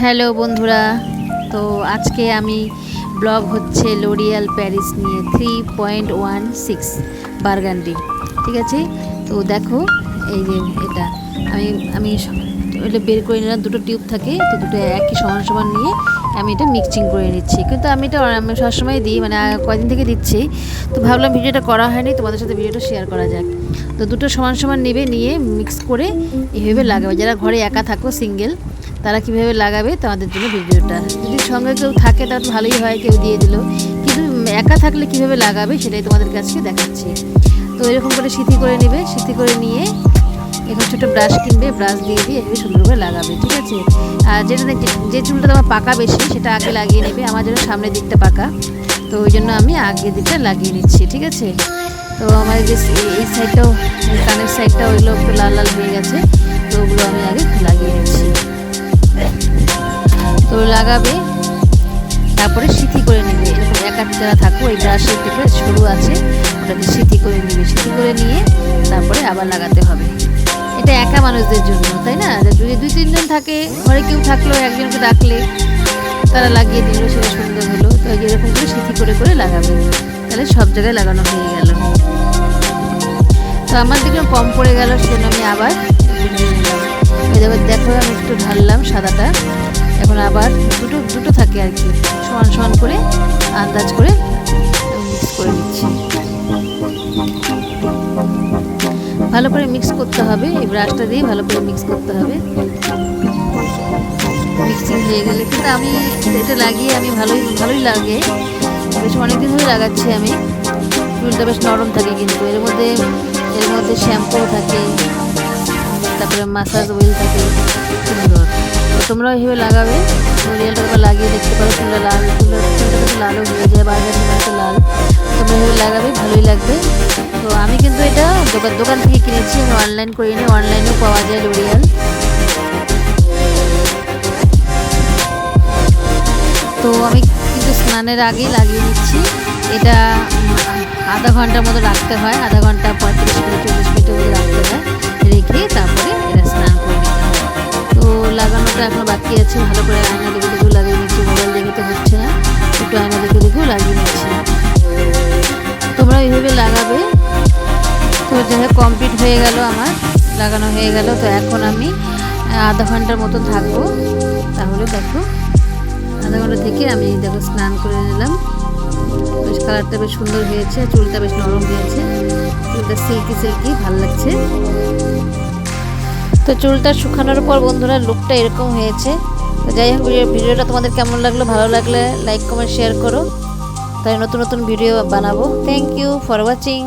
Hello বন্ধুরা, তো আজকে আমি ব্লগ হচ্ছে লরিয়াল প্যারিস নিয়ে 3.16 বার্গান্ডি। ঠিক আছে, তো দেখো এই যে এটা আমি আমি এটা বের করে নিলাম। দুটো টিউব থাকে, তো দুটো একই সমান সমান নিয়ে আমি এটা মিক্সিং করে নিচ্ছি। কিন্তু আমি এটা সবসময় দিই, মানে কয়দিন থেকে দিচ্ছি, তো ভাবলাম ভিডিওটা করা হয়নি, তোমাদের সাথে ভিডিওটা শেয়ার করা যাক। তো দুটো সমান সমান নেবে, নিয়ে মিক্স করে এইভাবে লাগাবে। যারা ঘরে একা থাকো সিঙ্গেল, তারা কীভাবে লাগাবে তোমাদের জন্য ভিডিওটা। যদি সঙ্গে কেউ থাকে তাহলে ভালোই হয়, কেউ দিয়ে দিল, কিন্তু একা থাকলে কীভাবে লাগাবে সেটাই তোমাদের কাছে দেখাচ্ছি। তো এরকম করে সিথি করে নেবে, সিথি করে নিয়ে এখন ছোটো ব্রাশ কিনবে, ব্রাশ দিয়ে এভাবে সুন্দর করে লাগাবে। ঠিক আছে, আর যে চুলটা তোমার পাকা বেশি সেটা আগে লাগিয়ে নেবে। আমার জন্য সামনের দিকটা পাকা, তো ওই জন্য আমি আগের দিকটা লাগিয়ে নিচ্ছি। ঠিক আছে, তো আমার যে এই সাইডটাও, কানের সাইডটা, ওইগুলো একটু লাল লাল হয়ে গেছে, তো ওগুলো আমি আগে লাগিয়ে নিচ্ছি। তো লাগাবে, তারপরে সিথি করে নেবে। এরকম একা যারা থাকো, ওই ব্রাশের দিকে সরু আছে ওটাকে সিথি করে নেবে। সিথি করে নিয়ে তারপরে আবার লাগাতে হবে। এটা একা মানুষদের জন্য, তাই না? যদি 2-3 জন থাকে, ঘরে কেউ থাকলো, একজনকে ডাকলে তারা লাগিয়ে দিল, সেটা সুন্দর হলো। তো এরকম করে সিথি করে করে লাগাবে, তাহলে সব জায়গায় লাগানো হয়ে গেল। তো আমার দিকে কম পড়ে গেল, সেজন্য আমি আবার দেখো আমি একটু ঢাললাম সাদাটা। এখন আবার দুটো থাকে আর কি, সমান সমান করে আন্দাজ করে মিক্স করে নিচ্ছি। ভালো করে মিক্স করতে হবে, এই ব্রাশটা দিয়ে ভালো করে মিক্স করতে হবে। মিক্সিং হয়ে গেলে, কিন্তু আমি এটা লাগিয়ে আমি ভালোই লাগে, বেশ অনেকদিন ধরে লাগাচ্ছি আমি। চুলটা বেশ নরম থাকে, কিন্তু এর মধ্যে শ্যাম্পু থাকে, তারপরে মাসাজ অয়েল থাকে, সুন্দর। তো তোমরাও এইভাবে লাগাবে, লরিয়ালটা লাগিয়ে দেখতে পারো। চুলটা লালও হয়ে যায়, বার্গান্ডি মানে লাল। তোমরা এইভাবে লাগাবে, ভালোই লাগবে। তো আমি কিন্তু এটা দোকান থেকে কিনেছি, আমি অনলাইন করিনি, অনলাইনেও পাওয়া যায় লরিয়াল। তো আমি কিন্তু স্নানের আগেই লাগিয়ে নিচ্ছি। এটা আধা ঘন্টার মতো রাখতে হয়, আধা ঘন্টা 35 মিনিট 40 মিনিটের মতো রাখতে হয়, রেখে তারপরে এটা স্নান করে নিতে হয়। তো লাগানোটা এখন বাকি আছে, ভালো করে আয়না দেখেও লাগিয়ে নিচ্ছি। মোবাইল দেখে তো হচ্ছে না, একটু আয়না দেখেও লাগিয়ে নিচ্ছি। তোমরা এইভাবে লাগাবে। তো যাই হোক, কমপ্লিট হয়ে গেল, আমার লাগানো হয়ে গেল। তো এখন আমি আধা ঘন্টার মতো থাকবো। তাহলে দেখো, আধা ঘন্টা থেকে আমি দেখো স্নান করে নিলাম। বেশ কালারটা বেশ সুন্দর হয়েছে, চুলটা বেশ নরম হয়েছে, চুলটা সিল্কি ভালো লাগছে। তো চুলটা শুকানোর পর বন্ধুরা লুকটা এরকম হয়েছে। তো যাই হোক, ভিডিওটা তোমাদের কেমন লাগলো, ভালো লাগলে লাইক কমেন্ট শেয়ার করো, তাই নতুন নতুন ভিডিও বানাবো। Thank you for watching.